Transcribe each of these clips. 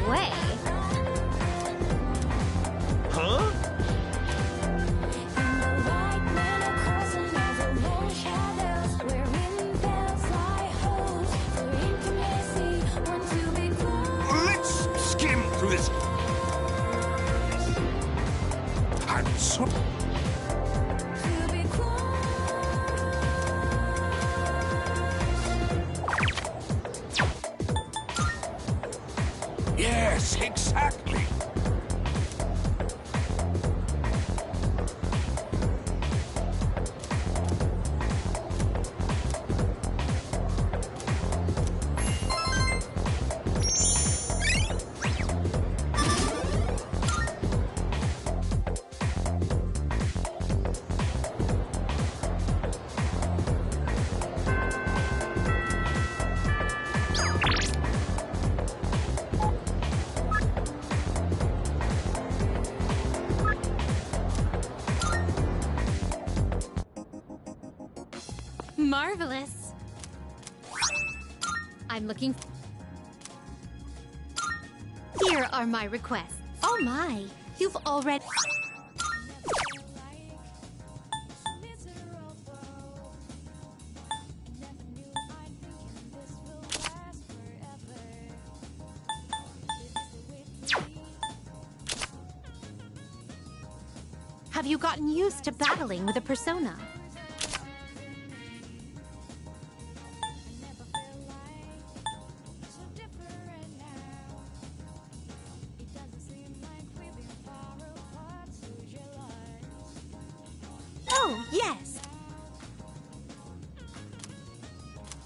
way. Huh? Let's skim through this. I'm so... Yes, exactly. Marvelous. I'm looking... Here are my requests. Oh my, you've already... Have you gotten used to battling with a persona? Oh, yes.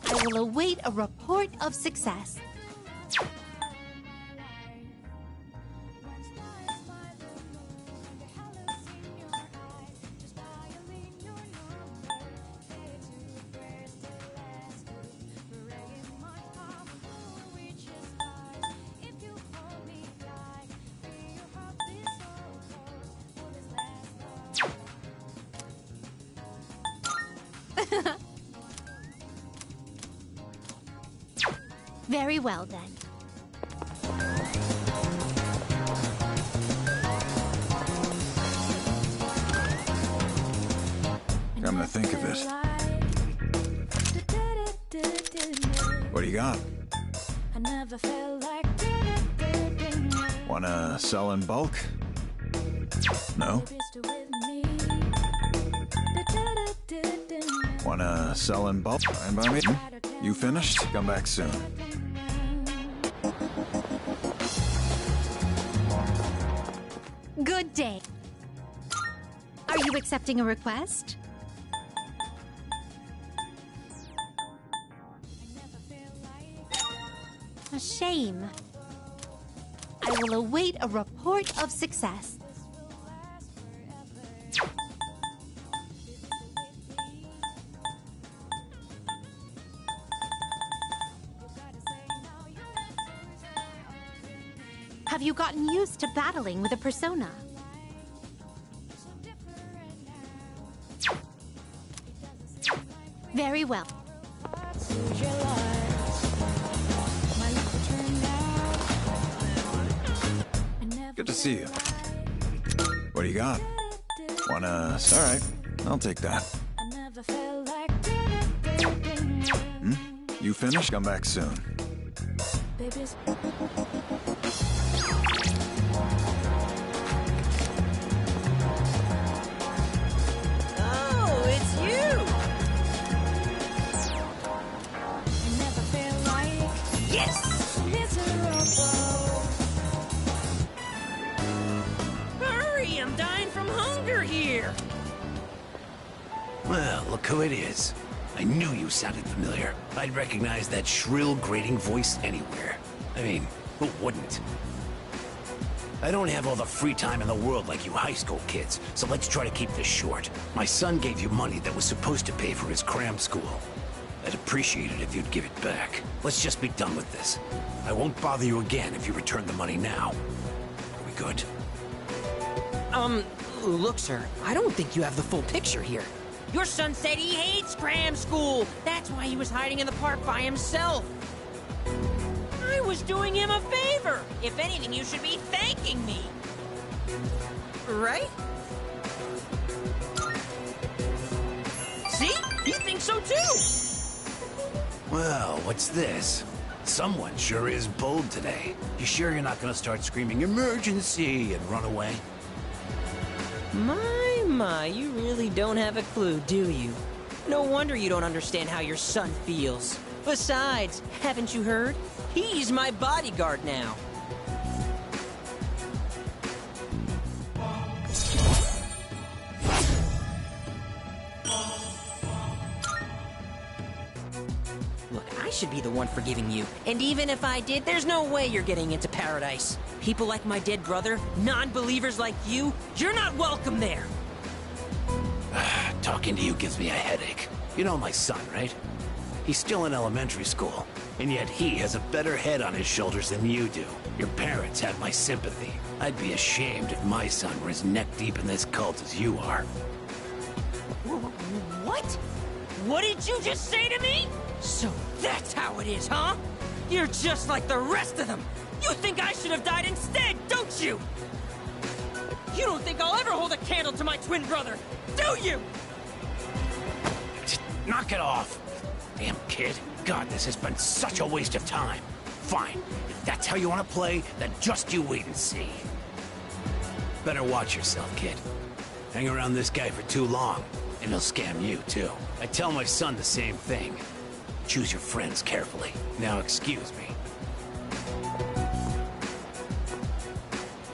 I will await a report of success. Very well, then. Come to think of it. What do you got? Wanna sell in bulk? No? Wanna sell in bulk? Fine by me. You finished? Come back soon. Good day. Are you accepting a request? A shame. I will await a report of success. Have you gotten used to battling with a persona? Very well. Good to see you. What do you got? Wanna... All right, I'll take that. Hmm? You finished? Come back soon. Oh, it's you! Yes! Hurry, I'm dying from hunger here! Well, look who it is. I knew you sounded familiar. I'd recognize that shrill, grating voice anywhere. I mean, who wouldn't? I don't have all the free time in the world like you high school kids, so let's try to keep this short. My son gave you money that was supposed to pay for his cram school. I'd appreciate it if you'd give it back. Let's just be done with this. I won't bother you again if you return the money now. Are we good? Look, sir, I don't think you have the full picture here. Your son said he hates cram school. That's why he was hiding in the park by himself. I was doing him a favor. ever! If anything, you should be thanking me! Right? See? He thinks so too! Well, what's this? Someone sure is bold today. You sure you're not gonna start screaming emergency and run away? My, you really don't have a clue, do you? No wonder you don't understand how your son feels. Besides, haven't you heard? He's my bodyguard now. Look, I should be the one forgiving you. And even if I did, there's no way you're getting into paradise. People like my dead brother, non-believers like you, you're not welcome there. Talking to you gives me a headache. You know my son, right? He's still in elementary school, and yet he has a better head on his shoulders than you do. Your parents have my sympathy. I'd be ashamed if my son were as neck-deep in this cult as you are. What? What did you just say to me? So that's how it is, huh? You're just like the rest of them. You think I should have died instead, don't you? You don't think I'll ever hold a candle to my twin brother, do you? Just knock it off. Damn kid. God, this has been such a waste of time. Fine. If that's how you want to play, then just you wait and see. Better watch yourself, kid. Hang around this guy for too long, and he'll scam you, too. I tell my son the same thing. Choose your friends carefully. Now excuse me.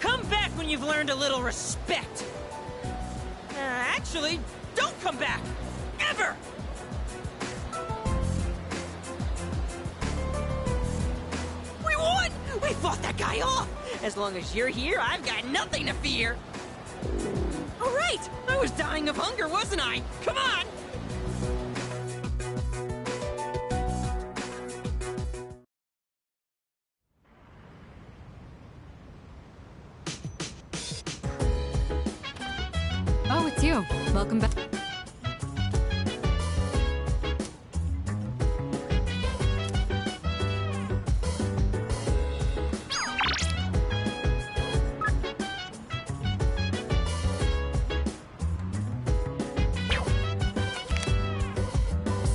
Come back when you've learned a little respect. Actually, don't come back. Ever! We won! We fought that guy off! As long as you're here, I've got nothing to fear. All right! I was dying of hunger, wasn't I? Come on! Oh, it's you. Welcome back.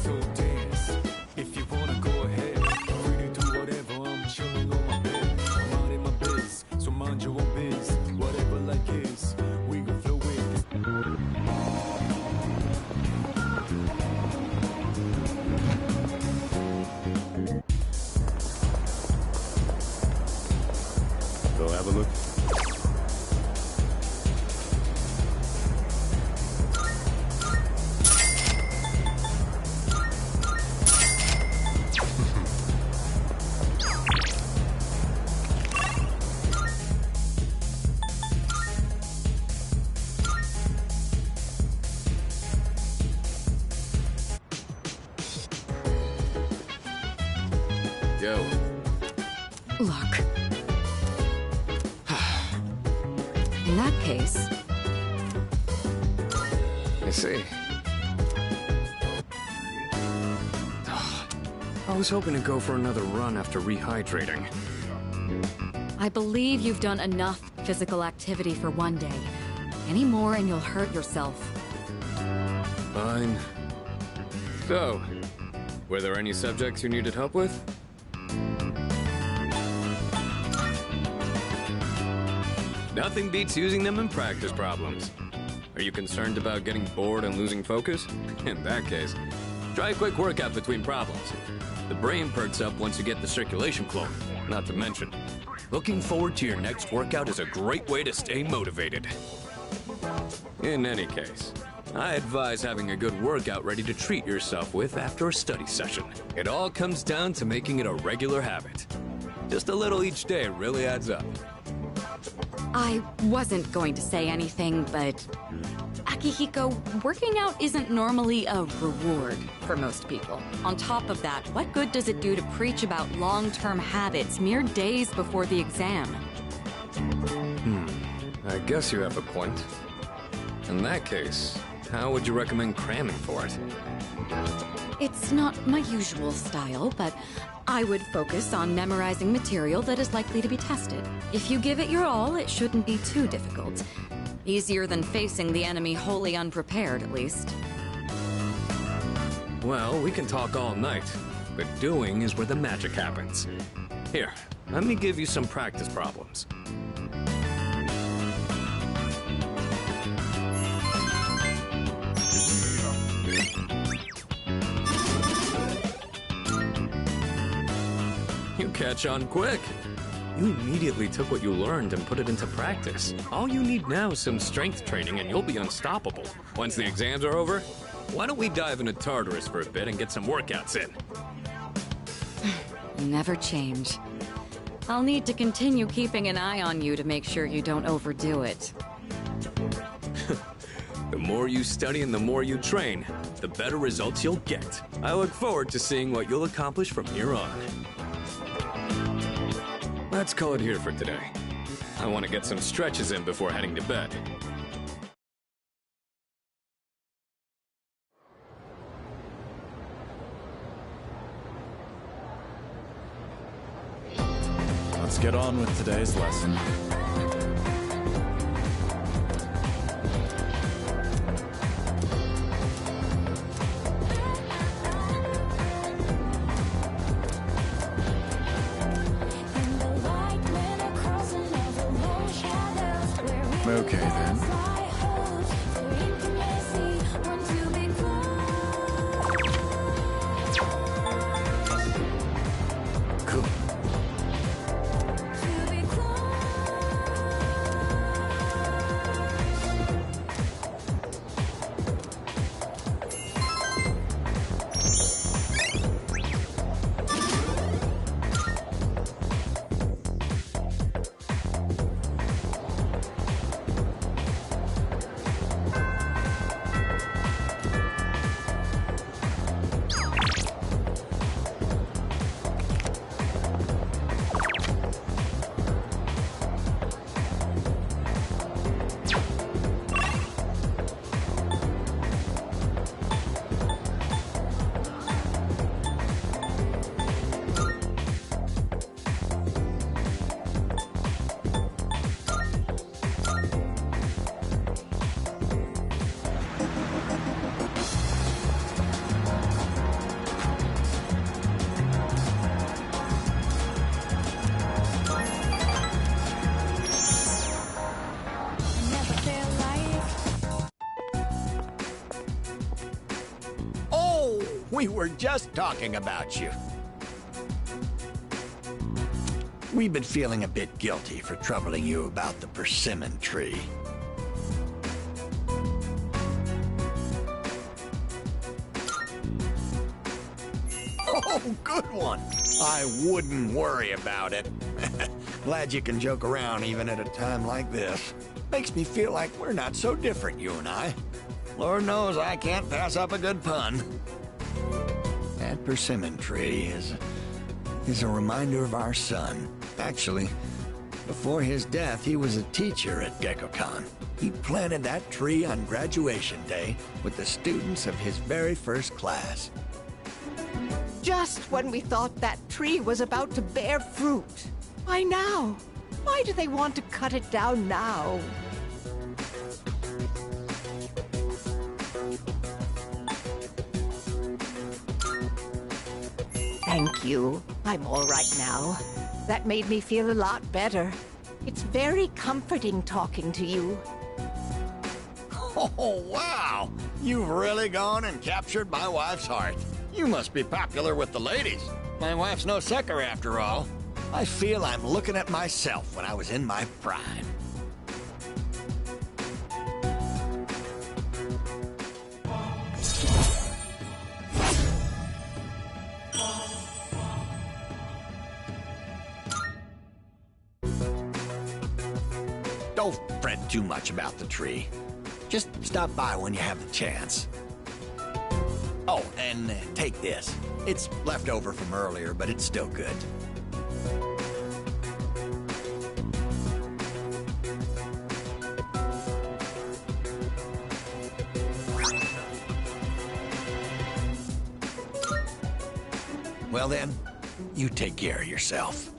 So dance, if you wanna go ahead. Free to do whatever, I'm chilling on my bed. I'm minding my biz, so mind your own biz. Whatever like is, we gon' flow with it. Go have a look. Go. Look. In that case, I see. I was hoping to go for another run after rehydrating. I believe you've done enough physical activity for one day. Any more and you'll hurt yourself. Fine. So, were there any subjects you needed help with? Nothing beats using them in practice problems. Are you concerned about getting bored and losing focus? In that case, try a quick workout between problems. The brain perks up once you get the circulation flowing. Not to mention, looking forward to your next workout is a great way to stay motivated. In any case, I advise having a good workout ready to treat yourself with after a study session. It all comes down to making it a regular habit. Just a little each day really adds up. I wasn't going to say anything, but Akihiko, working out isn't normally a reward for most people. On top of that, what good does it do to preach about long-term habits mere days before the exam? I guess you have a point. In that case, how would you recommend cramming for it? It's not my usual style, but I would focus on memorizing material that is likely to be tested. If you give it your all, it shouldn't be too difficult. Easier than facing the enemy wholly unprepared, at least. Well, we can talk all night, but doing is where the magic happens. Here, let me give you some practice problems. You catch on quick. You immediately took what you learned and put it into practice. All you need now is some strength training and you'll be unstoppable. Once the exams are over, why don't we dive into Tartarus for a bit and get some workouts in? Never change. I'll need to continue keeping an eye on you to make sure you don't overdo it. The more you study and the more you train, the better results you'll get. I look forward to seeing what you'll accomplish from here on. Let's call it here for today. I want to get some stretches in before heading to bed. Let's get on with today's lesson. Okay, then. Cool. We were just talking about you. We've been feeling a bit guilty for troubling you about the persimmon tree. Oh, good one. I wouldn't worry about it. Glad you can joke around even at a time like this. Makes me feel like we're not so different, you and I. Lord knows I can't pass up a good pun. That persimmon tree is a reminder of our son. Actually, before his death, he was a teacher at GeckoCon. He planted that tree on graduation day with the students of his very first class. Just when we thought that tree was about to bear fruit. Why now? Why do they want to cut it down now? Thank you. I'm all right now. That made me feel a lot better. It's very comforting talking to you. Oh, wow! You've really gone and captured my wife's heart. You must be popular with the ladies. My wife's no sucker after all. I feel I'm looking at myself when I was in my prime. Don't fret too much about the tree. Just stop by when you have the chance. Oh, and take this. It's left over from earlier, but it's still good. Well then, You take care of yourself.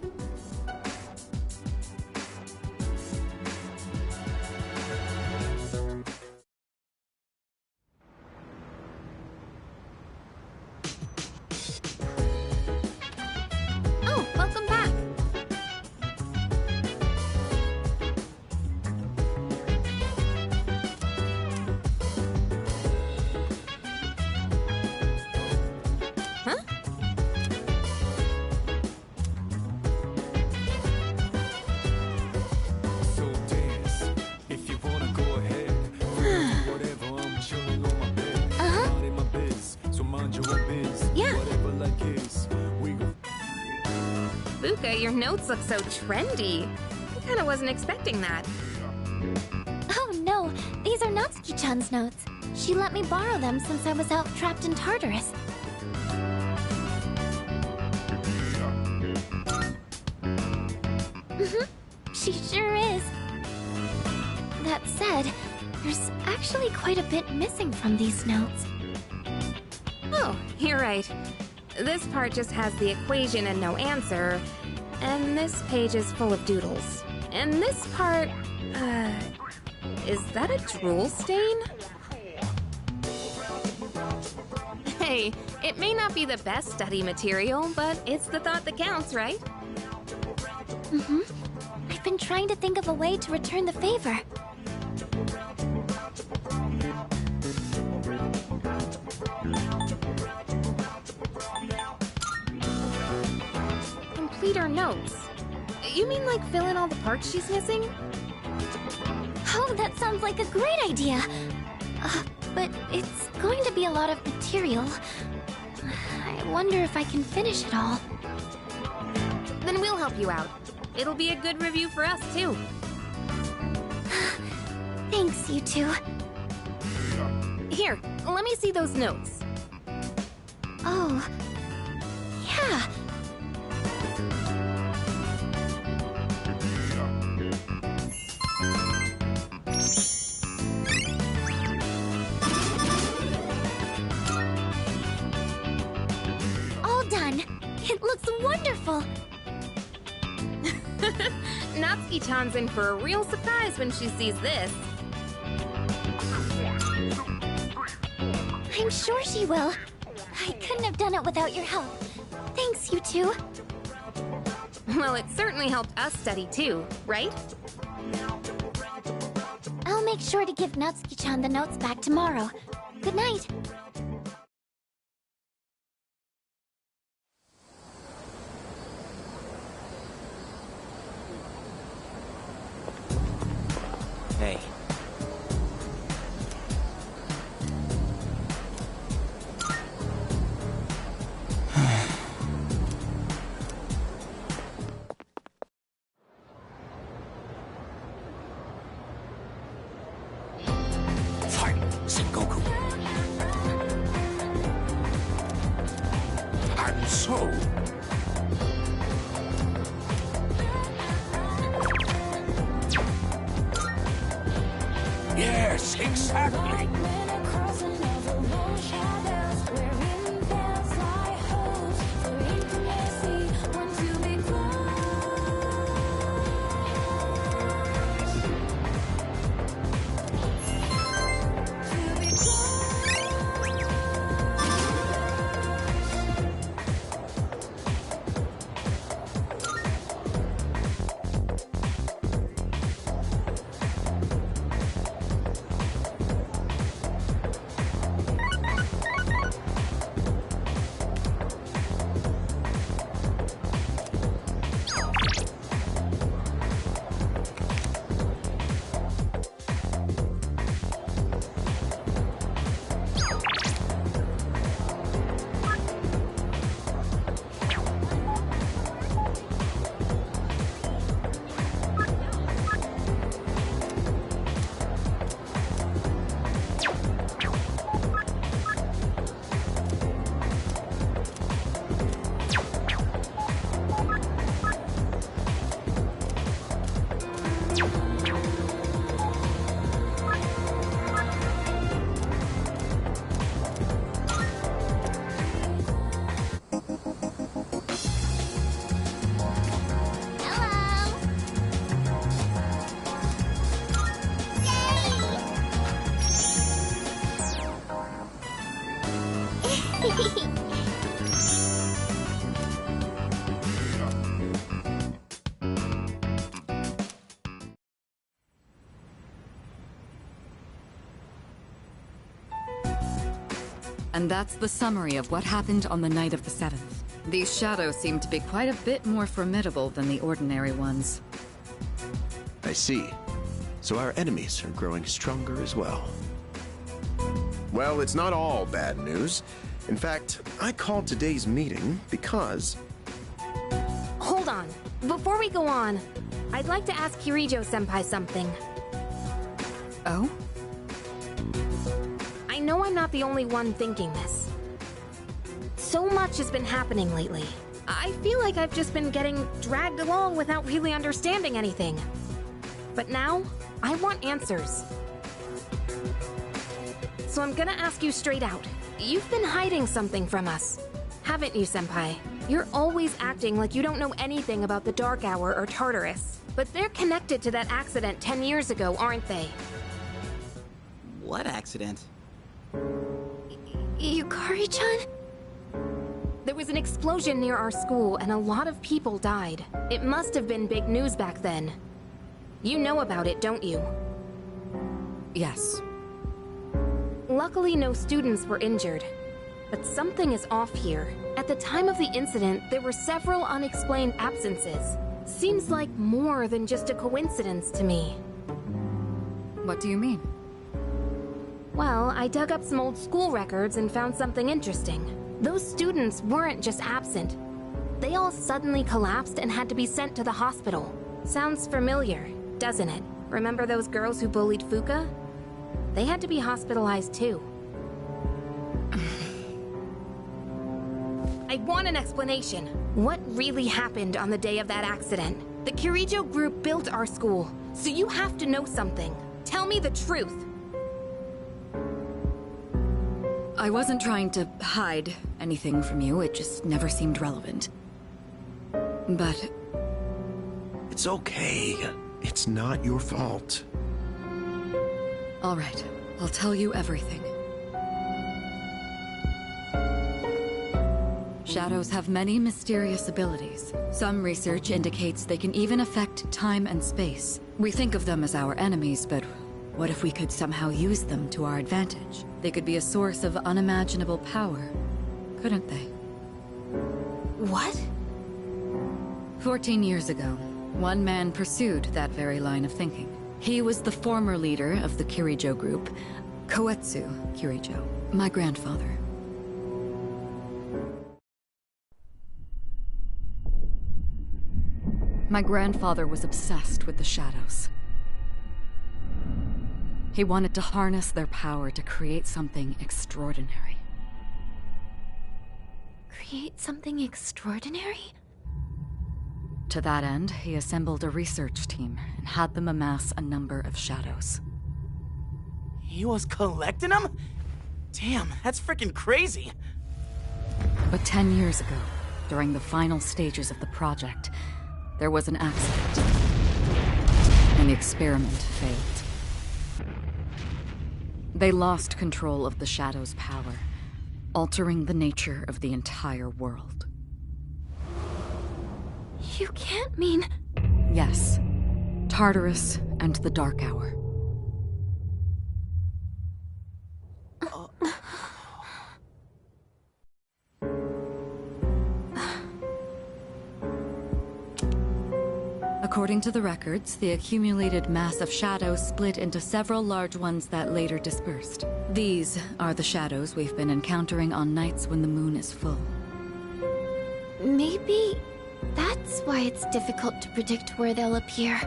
Oh, welcome back. Huh? So dance. If you wanna go ahead. Whatever, I'm chilling on my bed. Minding my biz. So mind your own biz. Yeah. Whatever like is. We go. Fuka, your notes look so trendy. I kinda wasn't expecting that. Oh no, these are Natsuki-chan's notes. She let me borrow them since I was out trapped in Tartarus. She sure is. That said, there's actually quite a bit missing from these notes. Oh, you're right. This part just has the equation and no answer, and this page is full of doodles. And this part, is that a drool stain? Hey, it may not be the best study material, but it's the thought that counts, right? I've been trying to think of a way to return the favor. Complete her notes. You mean like fill in all the parts she's missing? Oh, that sounds like a great idea. But it's going to be a lot of material. I wonder if I can finish it all. Then we'll help you out. It'll be a good review for us, too. Thanks, you two. Here, let me see those notes. Oh, yeah. All done. It looks wonderful. Natsuki-chan's in for a real surprise when she sees this. I'm sure she will. I couldn't have done it without your help. Thanks, you two. Well, it certainly helped us study too, right? I'll make sure to give Natsuki-chan the notes back tomorrow. Good night. Hey. Fight, Sengoku. And so... Yes, exactly. And that's the summary of what happened on the night of the 7th. These shadows seem to be quite a bit more formidable than the ordinary ones. I see. So our enemies are growing stronger as well. Well, it's not all bad news. In fact, I called today's meeting because... Hold on. Before we go on, I'd like to ask Kirijo-senpai something. Oh? I know I'm not the only one thinking this. So much has been happening lately. I feel like I've just been getting dragged along without really understanding anything. But now, I want answers. So I'm gonna ask you straight out. You've been hiding something from us, haven't you, Senpai? You're always acting like you don't know anything about the Dark Hour or Tartarus. But they're connected to that accident 10 years ago, aren't they? What accident? Yukari-chan? There was an explosion near our school and a lot of people died. It must have been big news back then. You know about it, don't you? Yes. Luckily, no students were injured. But something is off here. At the time of the incident, there were several unexplained absences. Seems like more than just a coincidence to me. What do you mean? Well, I dug up some old school records and found something interesting. Those students weren't just absent. They all suddenly collapsed and had to be sent to the hospital. Sounds familiar, doesn't it? Remember those girls who bullied Fuka? They had to be hospitalized too. I want an explanation. What really happened on the day of that accident? The Kirijo group built our school, so you have to know something. Tell me the truth. I wasn't trying to hide anything from you, it just never seemed relevant. But... It's okay. It's not your fault. all right, I'll tell you everything. Shadows have many mysterious abilities. Some research indicates they can even affect time and space. We think of them as our enemies, but what if we could somehow use them to our advantage? They could be a source of unimaginable power, couldn't they? What? 14 years ago, one man pursued that very line of thinking. He was the former leader of the Kirijo group, Koetsu Kirijo, my grandfather. My grandfather was obsessed with the shadows. He wanted to harness their power to create something extraordinary. Create something extraordinary? To that end, he assembled a research team and had them amass a number of shadows. He was collecting them? Damn, that's freaking crazy. But 10 years ago, during the final stages of the project, there was an accident, and the experiment failed. They lost control of the Shadow's power, altering the nature of the entire world. You can't mean... Yes, Tartarus and the Dark Hour. According to the records, the accumulated mass of shadows split into several large ones that later dispersed. These are the shadows we've been encountering on nights when the moon is full. Maybe that's why it's difficult to predict where they'll appear.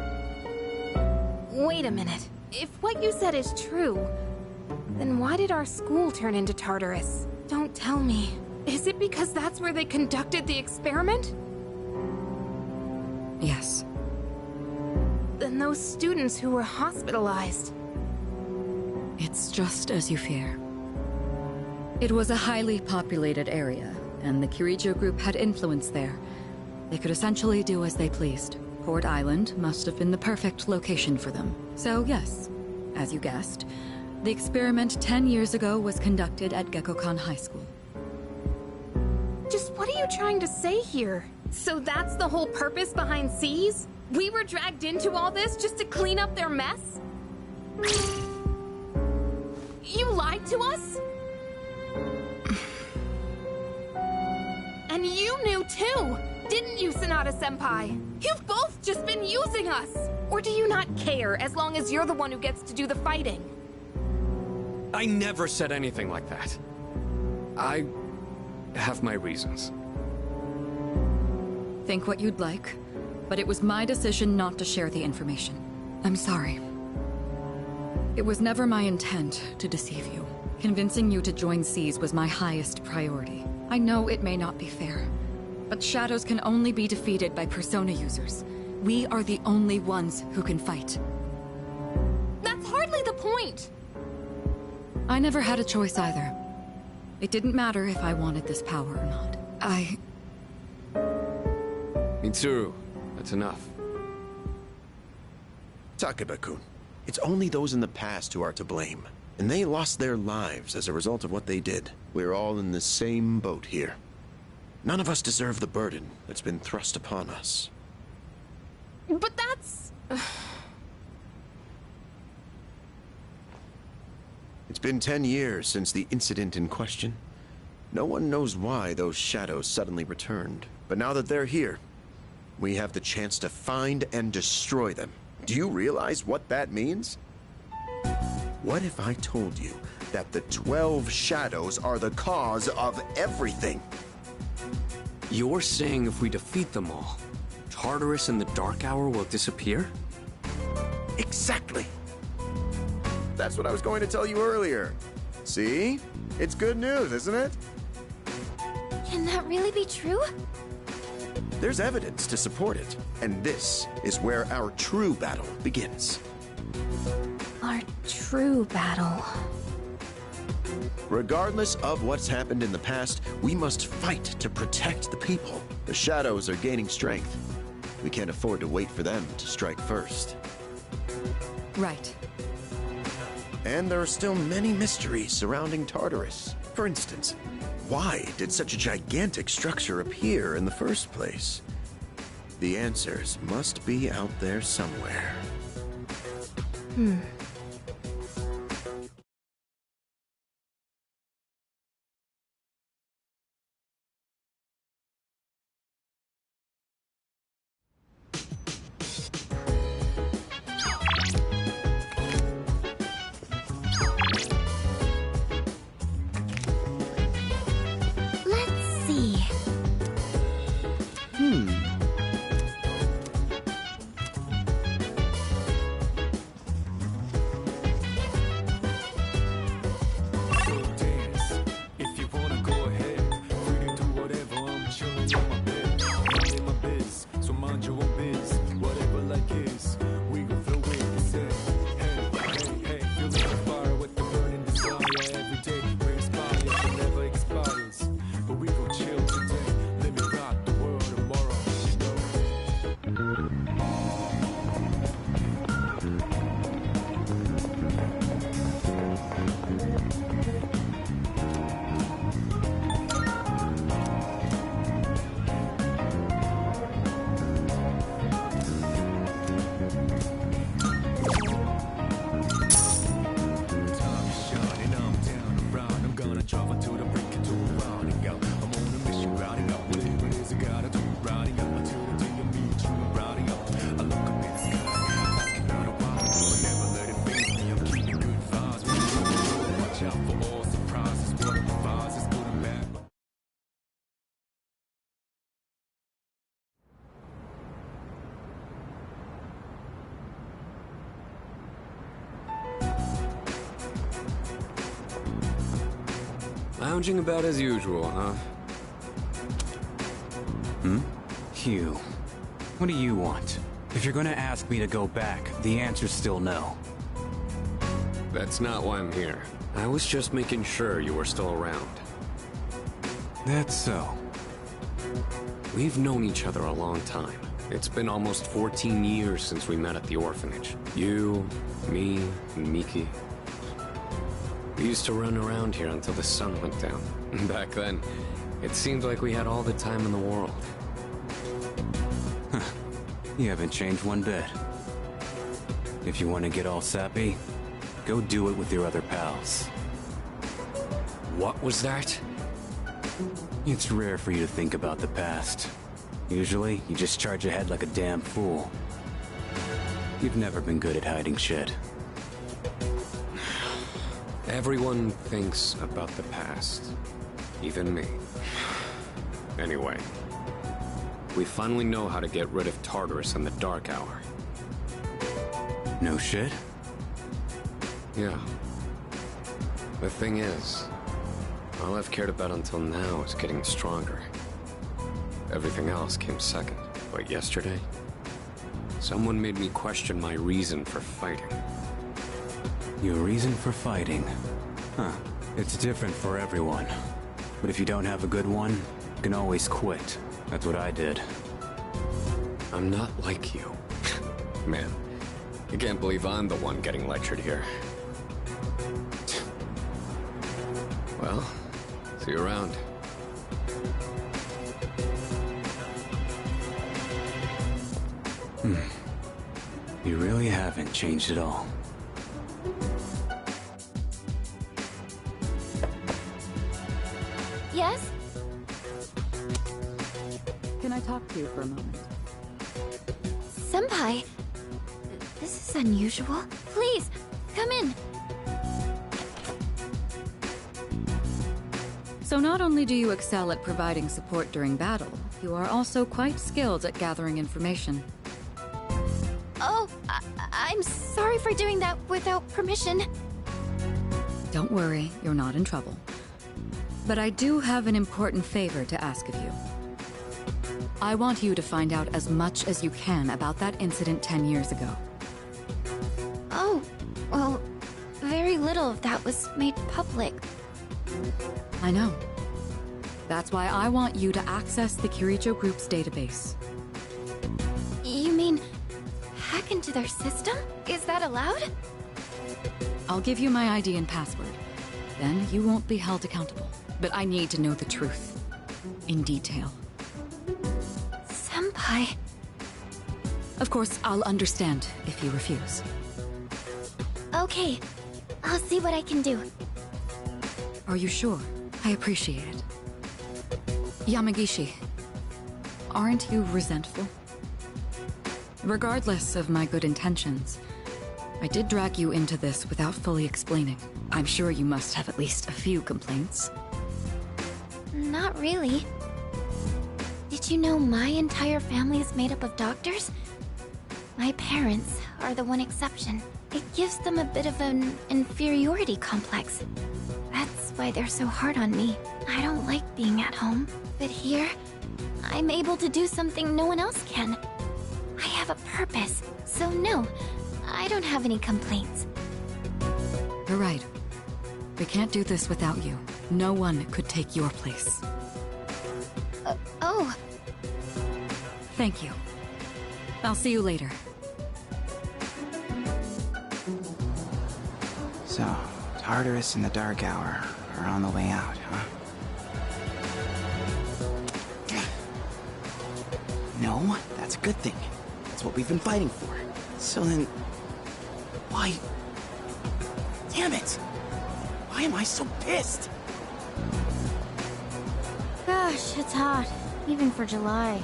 Wait a minute. If what you said is true, then why did our school turn into Tartarus? Don't tell me. Is it because that's where they conducted the experiment? Yes. Then those students who were hospitalized... It's just as you fear. It was a highly populated area, and the Kirijo group had influence there. They could essentially do as they pleased. Port Island must have been the perfect location for them. So yes, as you guessed, the experiment 10 years ago was conducted at Gekkokan High School. Just what are you trying to say here? So that's the whole purpose behind C's? We were dragged into all this just to clean up their mess? You lied to us? And you knew too, didn't you, Sonata-senpai? You've both just been using us! Or do you not care, as long as you're the one who gets to do the fighting? I never said anything like that. I have my reasons. Think what you'd like, but it was my decision not to share the information. I'm sorry. It was never my intent to deceive you. Convincing you to join Seas was my highest priority. I know it may not be fair, but shadows can only be defeated by Persona users. We are the only ones who can fight. That's hardly the point! I never had a choice either. It didn't matter if I wanted this power or not. Mitsuru, that's enough. Takeba-kun, it's only those in the past who are to blame. And they lost their lives as a result of what they did. We're all in the same boat here. None of us deserve the burden that's been thrust upon us. But that's... It's been 10 years since the incident in question. No one knows why those shadows suddenly returned. But now that they're here, we have the chance to find and destroy them. Do you realize what that means? What if I told you that the 12 shadows are the cause of everything? You're saying if we defeat them all, Tartarus and the Dark Hour will disappear? Exactly. That's what I was going to tell you earlier. See? It's good news, isn't it? Can that really be true? There's evidence to support it, and this is where our true battle begins. Our true battle. Regardless of what's happened in the past, we must fight to protect the people. The shadows are gaining strength. We can't afford to wait for them to strike first. Right. And there are still many mysteries surrounding Tartarus. For instance, why did such a gigantic structure appear in the first place? The answers must be out there somewhere. Let's see. So dance. If you wanna go ahead, free to do whatever. I'm chilling on my bed, minding my biz. So mind your own biz, whatever like is. We gon' flow with the set. Hey, feel the fire with the burning desire. Every day we inspire, it never expires. But we gon' chill today, let me rock the world tomorrow. You know. Time is shining, I'm down around. I'm gonna travel to the break into a rounding out. I'm on a mission, rounding up. Whatever it is I gotta do, rounding up until the day I meet you. Rounding up, I look up in the sky, asking out a while. But never let it faze me. I'm keeping good vibes. Watch out for all surprises. What I'm advised is good and bad. Lounging about as usual, huh? Hugh, what do you want? If you're gonna ask me to go back, the answer's still no. That's not why I'm here. I was just making sure you were still around. That's so. We've known each other a long time. It's been almost 14 years since we met at the orphanage. You, me, and Miki. We used to run around here until the sun went down. Back then, it seemed like we had all the time in the world. You haven't changed one bit. If you want to get all sappy, go do it with your other pals. What was that? It's rare for you to think about the past. Usually, you just charge ahead like a damn fool. You've never been good at hiding shit. Everyone thinks about the past. Even me. Anyway, we finally know how to get rid of Tartarus in the Dark Hour. No shit? Yeah. The thing is, all I've cared about until now is getting stronger. Everything else came second. But yesterday, someone made me question my reason for fighting. Your reason for fighting? Huh. It's different for everyone. But if you don't have a good one, you can always quit. That's what I did. I'm not like you. Man, I can't believe I'm the one getting lectured here. Well, see you around. You really haven't changed at all. Yes? Can I talk to you for a moment? Senpai, this is unusual. Please, come in. So not only do you excel at providing support during battle, you are also quite skilled at gathering information. Oh, I'm sorry for doing that without permission. Don't worry, you're not in trouble. But I do have an important favor to ask of you. I want you to find out as much as you can about that incident 10 years ago. Oh, well, very little of that was made public. I know. That's why I want you to access the Kirijo Group's database. You mean hack into their system? Is that allowed? I'll give you my ID and password. Then you won't be held accountable. But I need to know the truth. In detail. Senpai. Of course, I'll understand if you refuse. Okay, I'll see what I can do. Are you sure? I appreciate it. Yamagishi, aren't you resentful? Regardless of my good intentions, I did drag you into this without fully explaining. I'm sure you must have at least a few complaints. Not really. Did you know my entire family is made up of doctors? My parents are the one exception. It gives them a bit of an inferiority complex. That's why they're so hard on me. I don't like being at home, but here, I'm able to do something no one else can. I have a purpose, so no, I don't have any complaints. You're right. We can't do this without you. No one could take your place. Oh. Thank you. I'll see you later. So, Tartarus and the Dark Hour are on the way out, huh? No, that's a good thing. That's what we've been fighting for. So then... why... Damn it! Why am I so pissed? Gosh, it's hot. Even for July.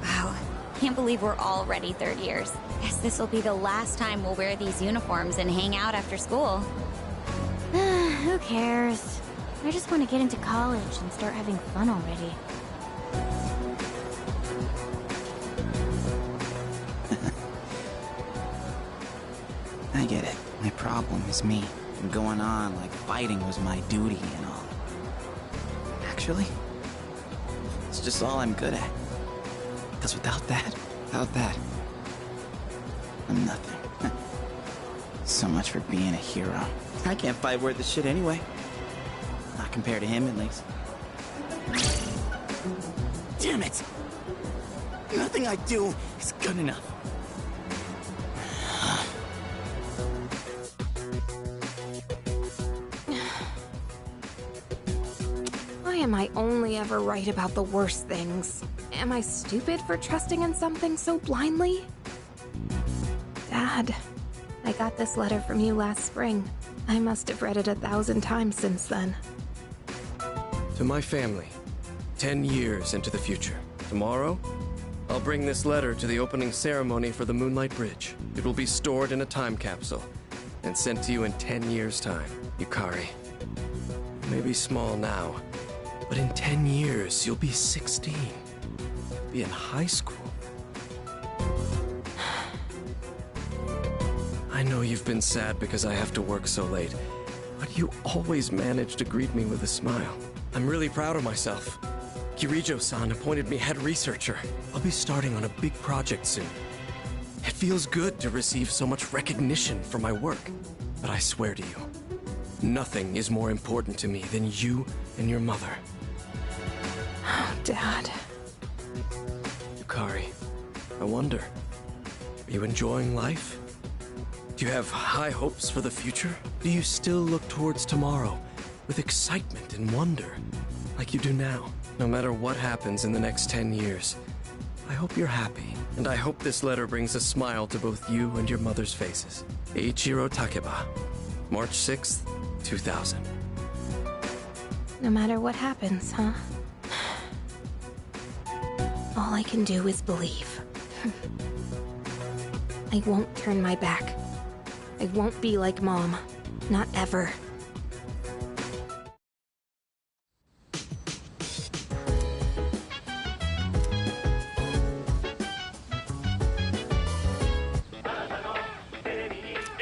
Wow. Can't believe we're already third years. Guess this will be the last time we'll wear these uniforms and hang out after school. Who cares? I just want to get into college and start having fun already. I get it. My problem is me. I'm going on like fighting was my duty and all. Actually, it's just all I'm good at. Because without that, I'm nothing. So much for being a hero. I can't fight worth the shit anyway. Not compared to him, at least. Damn it! Nothing I do is good enough. Why am I only ever right about the worst things? Am I stupid for trusting in something so blindly? Dad, I got this letter from you last spring. I must have read it 1,000 times since then. To my family, 10 years into the future. Tomorrow, I'll bring this letter to the opening ceremony for the Moonlight Bridge. It will be stored in a time capsule and sent to you in 10 years' time. Yukari, you may be small now, but in 10 years, you'll be 16. Be in high school. I know you've been sad because I have to work so late, but you always manage to greet me with a smile. I'm really proud of myself. Kirijo-san appointed me head researcher. I'll be starting on a big project soon. It feels good to receive so much recognition for my work, but I swear to you, nothing is more important to me than you and your mother. Oh, Dad. Yukari, I wonder, are you enjoying life? Do you have high hopes for the future? Do you still look towards tomorrow with excitement and wonder, like you do now? No matter what happens in the next 10 years, I hope you're happy, and I hope this letter brings a smile to both you and your mother's faces. Eiichiro Takeba, March 6th, 2000. No matter what happens, huh? All I can do is believe. I won't turn my back. I won't be like Mom. Not ever.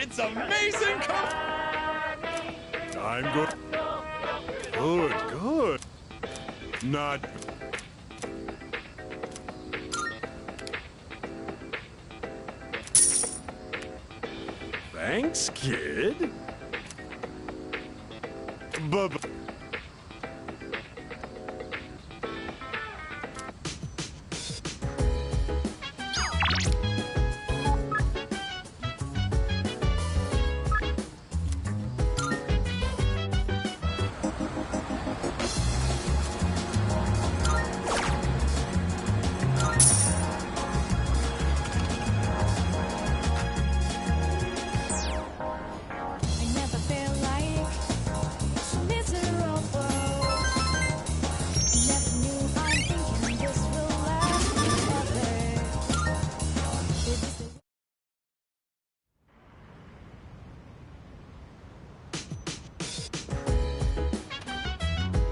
It's amazing! I'm good. Good. Not... Thanks, kid. Bub.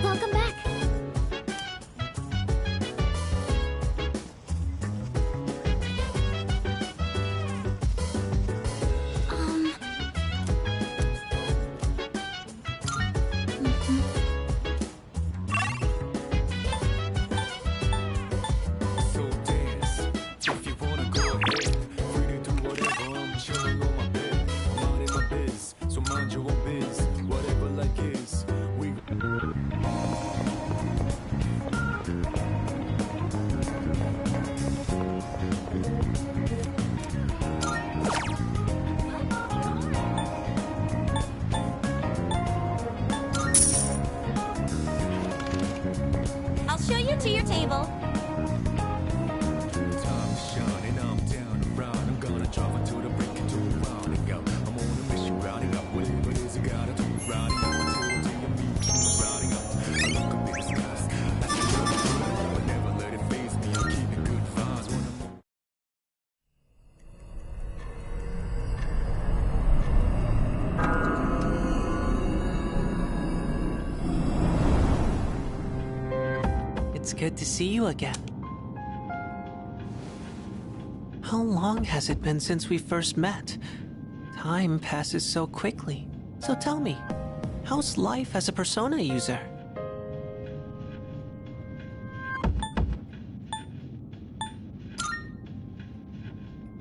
Welcome back. So dance. If you wanna go ahead, free to do whatever. I'm chilling on my bed. I'm minding my biz, so mind your own biz. Whatever like is, we. I'll show you to your table. Time to shine and I'm down around. I'm gonna drive until the break into the rounding out. I'm on a mission, rounding up whatever it is I gotta do. Rounding up until you meet me. Rounding up, I look up in the skies. That's the truth. But never let it faze me. I'm keeping good vibes when I'm. It's good to see you again. How long has it been since we first met? Time passes so quickly. So tell me, how's life as a Persona user?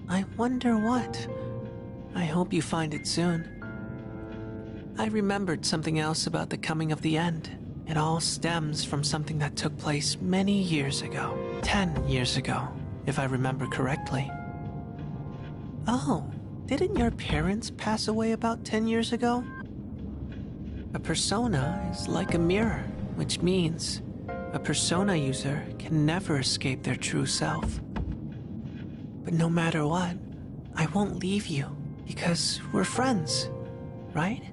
I wonder what. I hope you find it soon. I remembered something else about the coming of the end. It all stems from something that took place many years ago. 10 years ago, if I remember correctly. Oh, didn't your parents pass away about 10 years ago? A persona is like a mirror, which means a persona user can never escape their true self. But no matter what, I won't leave you, because we're friends, right?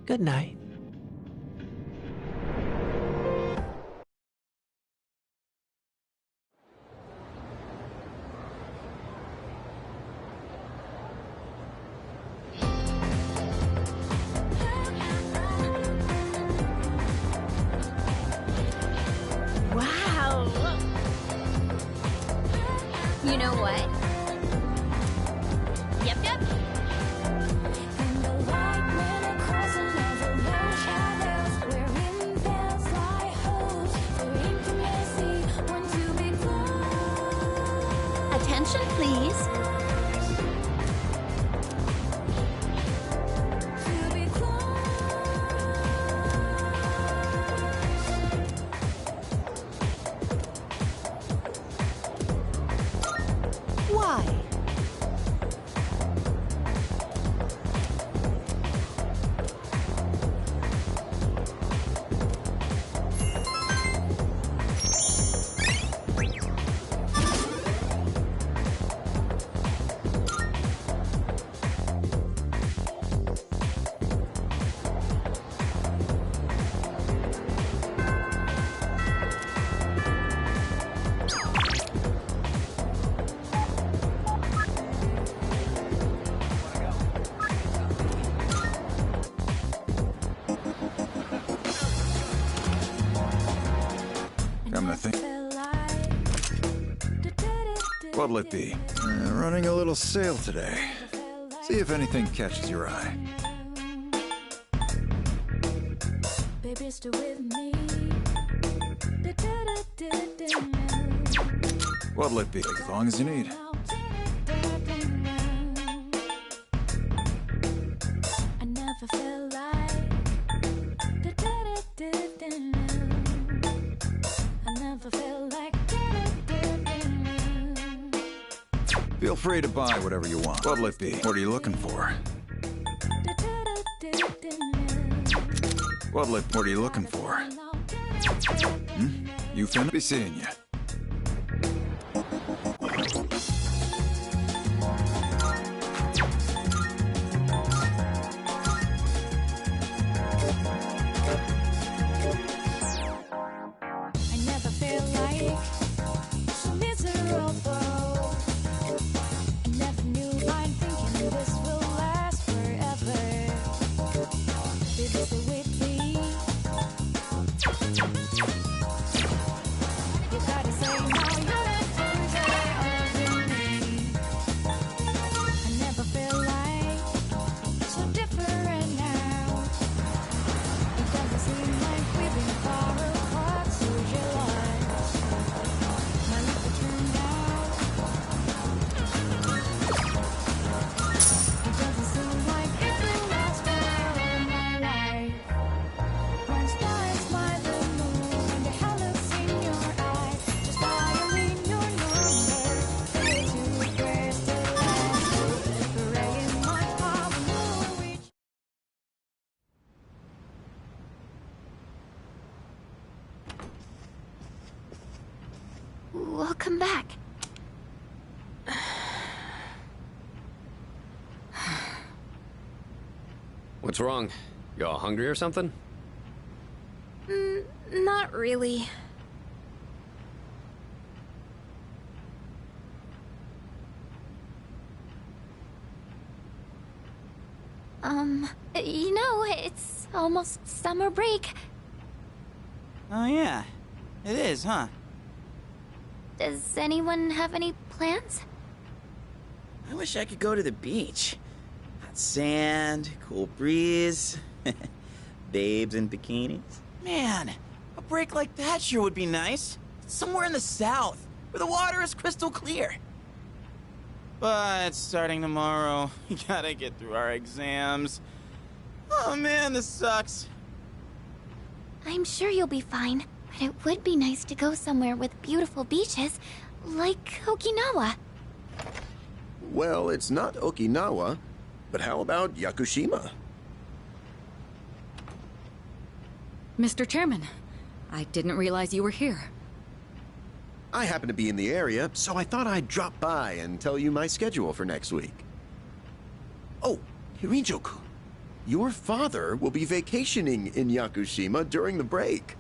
Good night. Wow. You know what? Yep, yep. Attention, please. Why? Come to think. What'll it be? Running a little sale today. See if anything catches your eye. What'll it be? Take as long as you need. Feel free to buy whatever you want. What'll it be? What are you looking for? What are you looking for? You finna be seeing you. Welcome back. What's wrong? You all hungry or something? Not really. You know, it's almost summer break. Oh yeah, it is, huh? Does anyone have any plans? I wish I could go to the beach. Hot sand, cool breeze, babes in bikinis. Man, a break like that sure would be nice. Somewhere in the south, where the water is crystal clear. But starting tomorrow, we gotta get through our exams. Oh man, this sucks. I'm sure you'll be fine, but it would be nice to go somewhere with beautiful beaches, like Okinawa. Well, it's not Okinawa, but how about Yakushima? Mr. Chairman, I didn't realize you were here. I happen to be in the area, so I thought I'd drop by and tell you my schedule for next week. Oh, Hirinjo-kun. Your father will be vacationing in Yakushima during the break.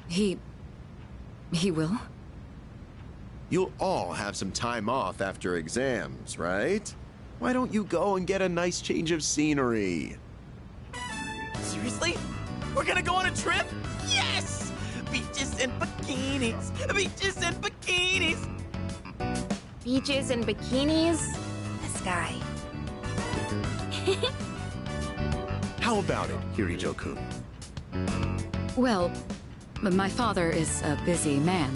He will? You'll all have some time off after exams, right? Why don't you go and get a nice change of scenery? Seriously? We're gonna go on a trip? Yes! Beaches and bikinis! Beaches and bikinis! Beaches and bikinis? This guy. How about it, Hirijo-kun? Well, my father is a busy man.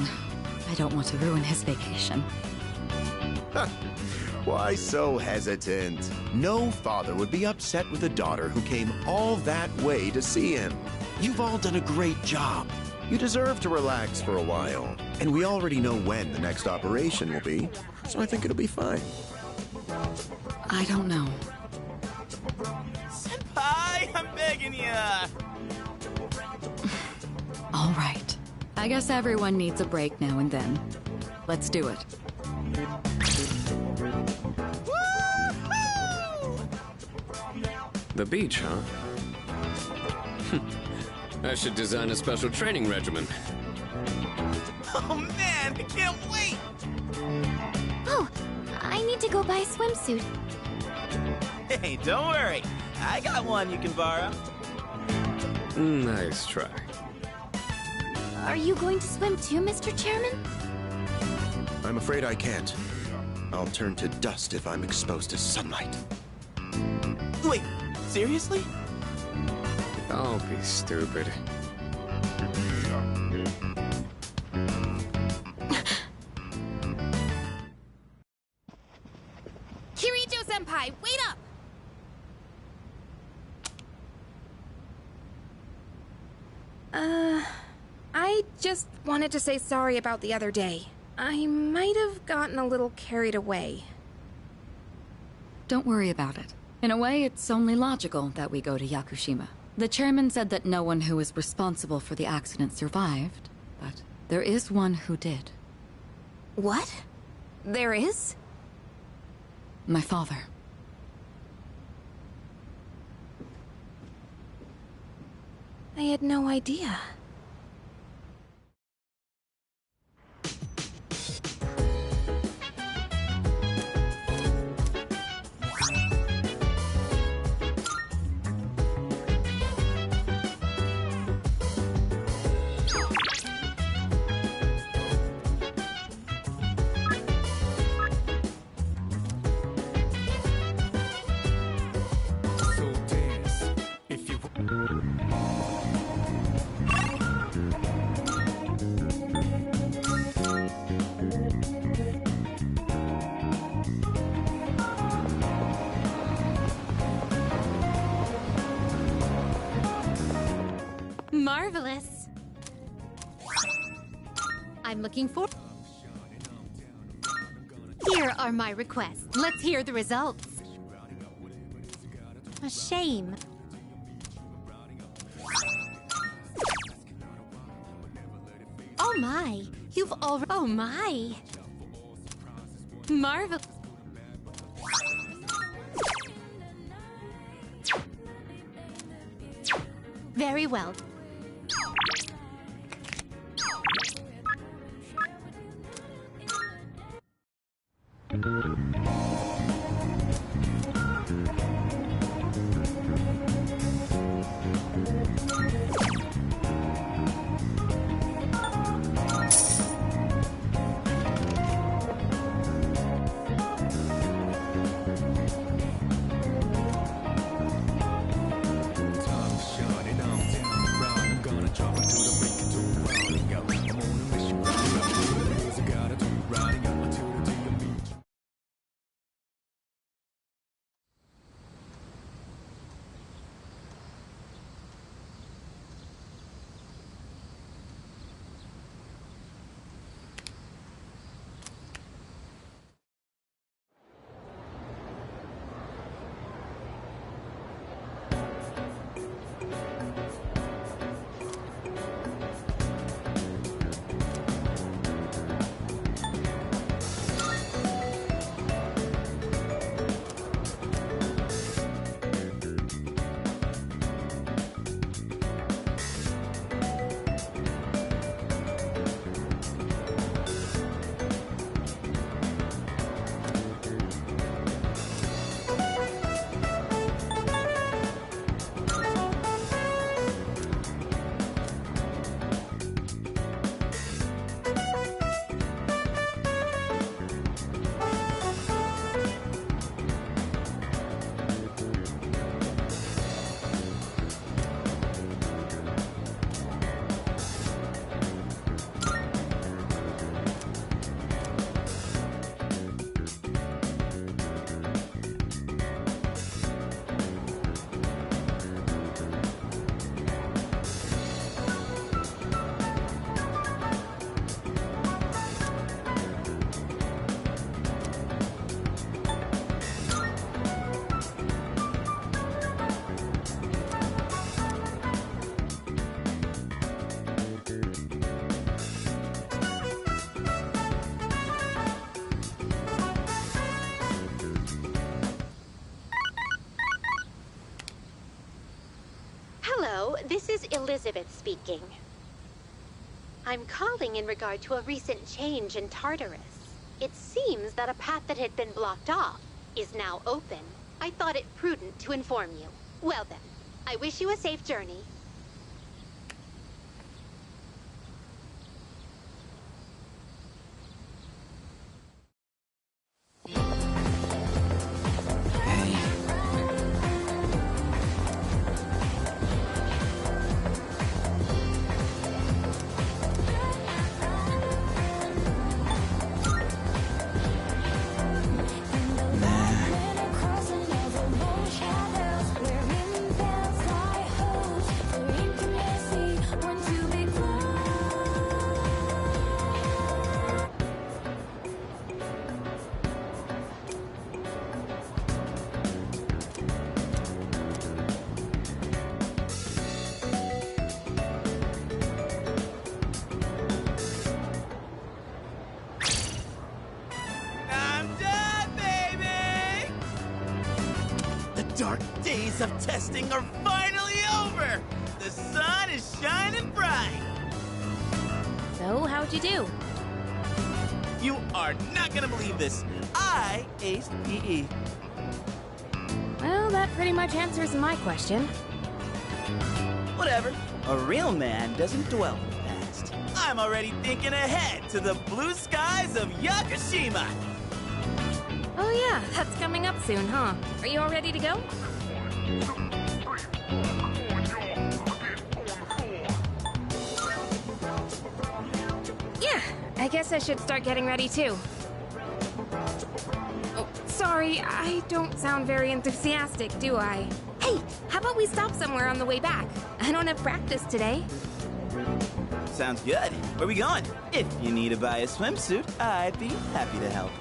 I don't want to ruin his vacation. Why so hesitant? No father would be upset with a daughter who came all that way to see him. You've all done a great job. You deserve to relax for a while. And we already know when the next operation will be, so I think it'll be fine. I don't know. Senpai, I'm begging ya! All right. I guess everyone needs a break now and then. Let's do it. The beach, huh? I should design a special training regimen. Oh man, I can't wait! Oh, I need to go buy a swimsuit. Hey, don't worry. I got one you can borrow. Nice try. Are you going to swim too, Mr. Chairman? I'm afraid I can't. I'll turn to dust if I'm exposed to sunlight. Wait, seriously? Don't be stupid. Kirijo-senpai, wait up! I just wanted to say sorry about the other day. I might have gotten a little carried away. Don't worry about it. In a way, it's only logical that we go to Yakushima. The chairman said that no one who was responsible for the accident survived, but there is one who did. What? There is? My father. I had no idea. So dance if you Marvelous. I'm looking for... Here are my requests. Let's hear the results. A shame. Oh my, you've already... Oh my. Marvel... Very well. Hello, this is Elizabeth speaking. I'm calling in regard to a recent change in Tartarus. It seems that a path that had been blocked off is now open. I thought it prudent to inform you. Well then, I wish you a safe journey. Dark days of testing are finally over! The sun is shining bright! So, how'd you do? You are not gonna believe this. I aced PE. Well, that pretty much answers my question. Whatever. A real man doesn't dwell in the past. I'm already thinking ahead to the blue skies of Yakushima! Oh yeah, that's coming up soon, huh? Are you all ready to go? Yeah, I guess I should start getting ready too. Oh, sorry, I don't sound very enthusiastic, do I? Hey, how about we stop somewhere on the way back? I don't have practice today. Sounds good. Where we going? If you need to buy a swimsuit, I'd be happy to help.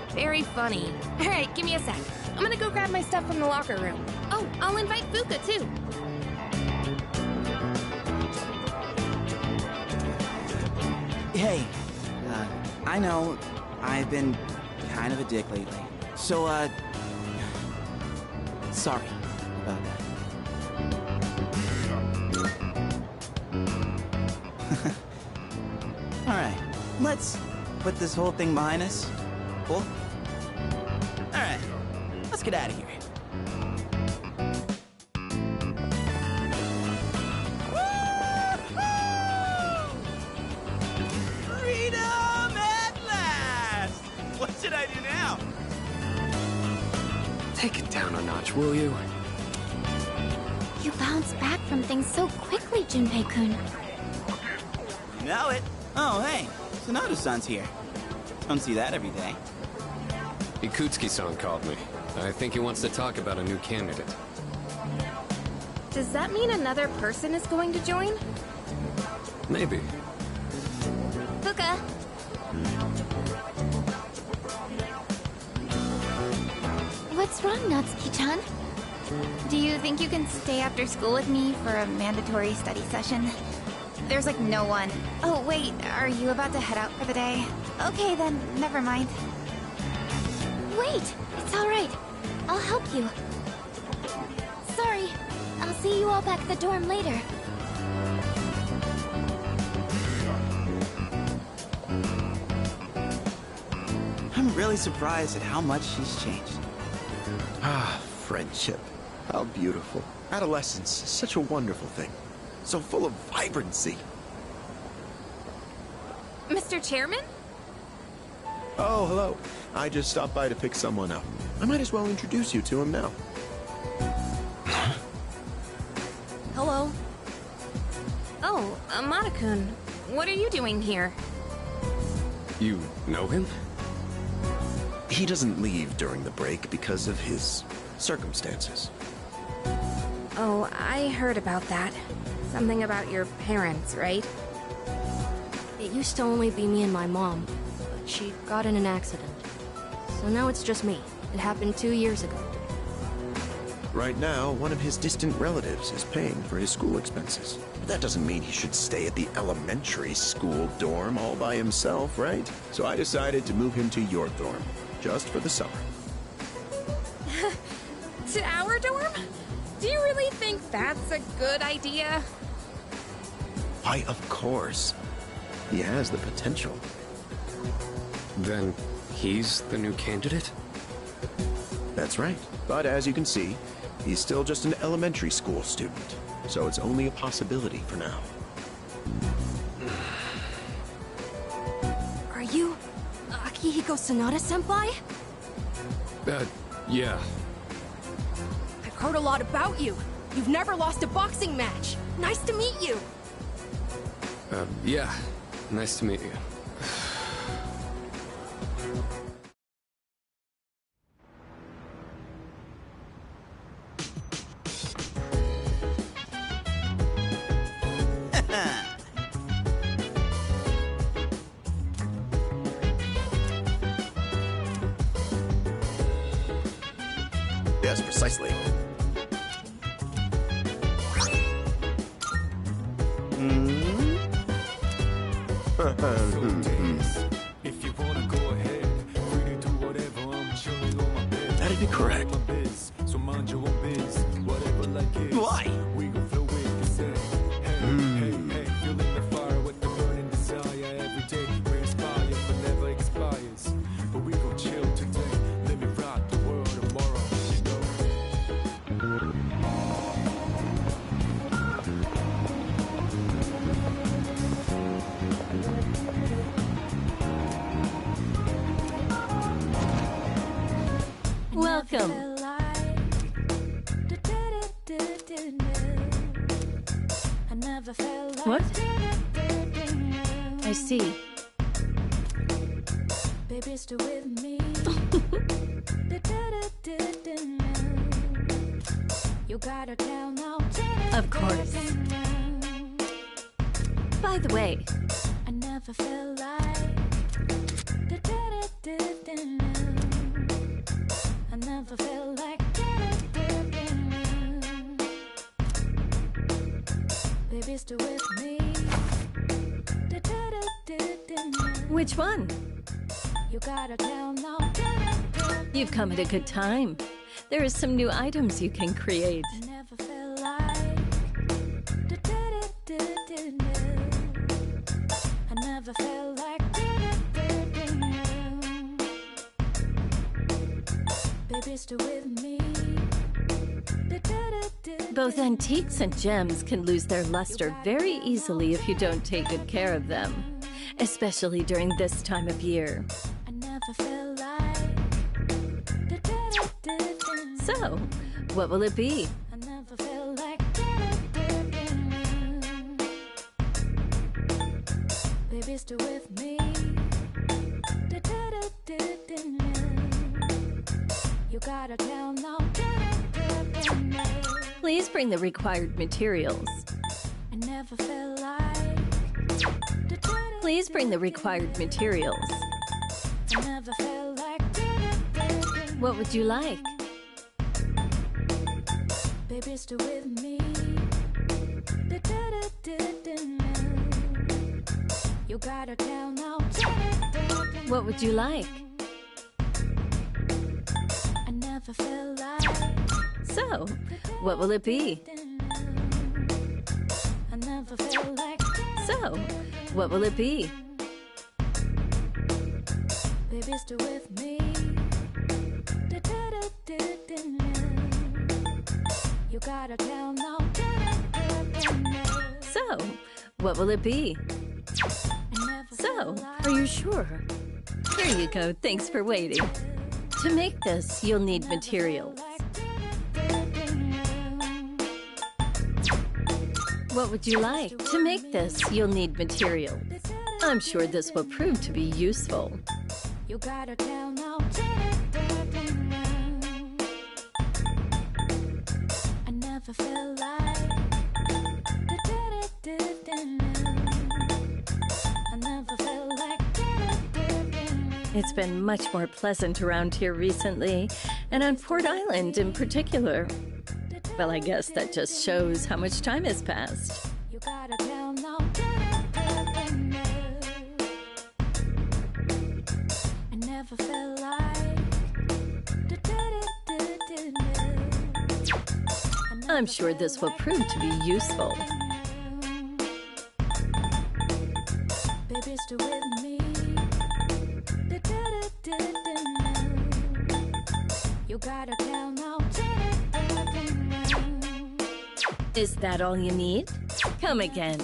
Very funny. All right, give me a sec. I'm gonna go grab my stuff from the locker room. Oh, I'll invite Fuka too. Hey, I know I've been kind of a dick lately. So, sorry about that. Alright, let's put this whole thing behind us. Cool? Alright, let's get out of here. Freedom at last! What should I do now? Take it down a notch, will you? You bounce back from things so quickly, Junpei-kun. You know it. Oh, hey, Sonoda-san's here. Don't see that every day. Ikutsuki-san called me. I think he wants to talk about a new candidate. Does that mean another person is going to join? Maybe. Fuka! What's wrong, Natsuki-chan? Do you think you can stay after school with me for a mandatory study session? There's like no one. Oh, wait, are you about to head out for the day? Okay then, never mind. Wait, it's alright. I'll help you. Sorry, I'll see you all back at the dorm later. I'm really surprised at how much she's changed. Ah, friendship. How beautiful. Adolescence is such a wonderful thing. So full of vibrancy. Mr. Chairman? Oh, hello. I just stopped by to pick someone up. I might as well introduce you to him now. Hello. Oh, Amada-kun, what are you doing here? You know him? He doesn't leave during the break because of his circumstances. Oh, I heard about that. Something about your parents, right? It used to only be me and my mom, but she got in an accident. So now it's just me. It happened 2 years ago. Right now, one of his distant relatives is paying for his school expenses. But that doesn't mean he should stay at the elementary school dorm all by himself, right? So I decided to move him to your dorm, just for the summer. To our dorm? Do you really think that's a good idea? Why, of course. He has the potential. Then he's the new candidate? That's right. But as you can see, he's still just an elementary school student, so it's only a possibility for now. Are you Akihiko Sanada-senpai? Yeah. I've heard a lot about you. You've never lost a boxing match. Nice to meet you. Yeah. Nice to meet you. Yes, precisely. If you wanna go ahead, free to do whatever. I'm chilling on my bed. That'd be correct. So mind your own biz, whatever like it. Why? We gon' flow with the set. Hey, hey, feeling the fire with the burning desire every day. We inspire, but never expires. But we gon' chill today. Let me rock the world tomorrow. Welcome. What? I see. Baby, stay with me. You gotta tell now. Of course. By the way, I never felt like I never felt like baby, stay with me. Which one? You gotta tell now. You've come at a good time. There are some new items you can create. I never felt like I never felt like baby, stay with me. Both antiques and gems can lose their luster very easily if you don't take good care of them, especially during this time of year. I never felt like so, what will it be? I never felt like baby, stay with me. You gotta tell now. Please bring the required materials. I never felt like please bring the required materials. I never felt like what would you like? Baby, stay with me. You gotta tell now. What would you like? I never felt like so, what will it be? I never felt like so, what will it be? Baby, stay with me. You gotta tell now. So, what will it be? So, are you sure? Here you go, thanks for waiting. To make this, you'll need materials. What would you like? To make this, you'll need materials. I'm sure this will prove to be useful. You gotta tell now. I never felt like I never felt like it's been much more pleasant around here recently, and on Port Island in particular. Well, I guess that just shows how much time has passed. You gotta tell now. I never felt like I'm sure this will prove to be useful. Baby, stay with me. You gotta tell now. Is that all you need? Come again.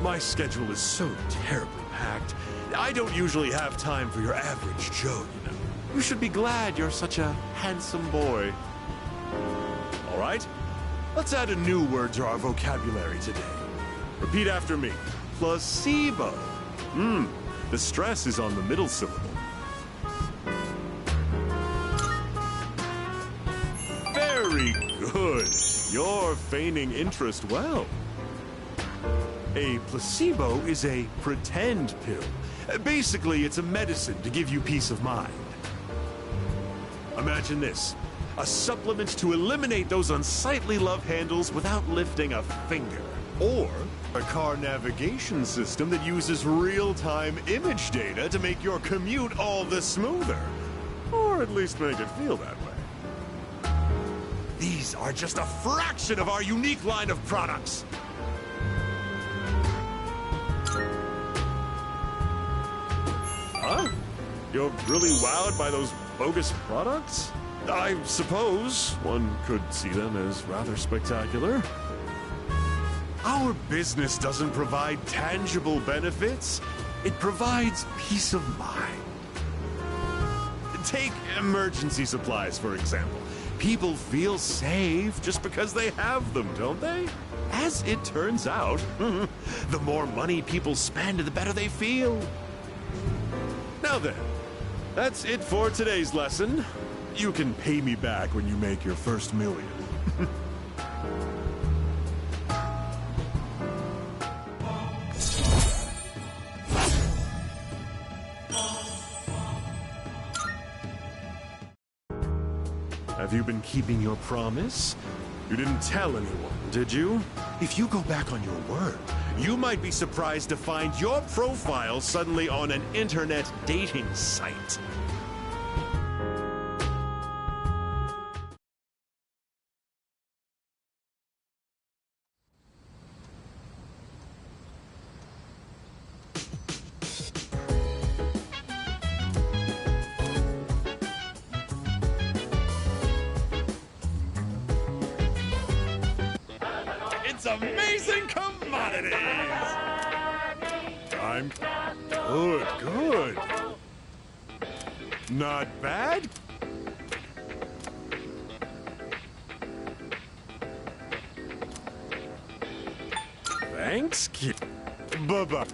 My schedule is so terribly packed. I don't usually have time for your average Joe, you know. You should be glad you're such a handsome boy. All right, let's add a new word to our vocabulary today. Repeat after me. Placebo. The stress is on the middle syllable. Very good. You're feigning interest well. A placebo is a pretend pill. Basically, it's a medicine to give you peace of mind. Imagine this. A supplement to eliminate those unsightly love handles without lifting a finger. Or a car navigation system that uses real-time image data to make your commute all the smoother. Or at least make it feel that way. These are just a fraction of our unique line of products. Huh? You're really wowed by those bogus products? I suppose one could see them as rather spectacular. Our business doesn't provide tangible benefits. It provides peace of mind. Take emergency supplies, for example. People feel safe just because they have them, don't they? As it turns out, the more money people spend, the better they feel. Now then, that's it for today's lesson. You can pay me back when you make your first million. Have you been keeping your promise? You didn't tell anyone, did you? If you go back on your word, you might be surprised to find your profile suddenly on an internet dating site. It's amazing commodities! I'm good. Not bad? Thanks, kid. Bye-bye.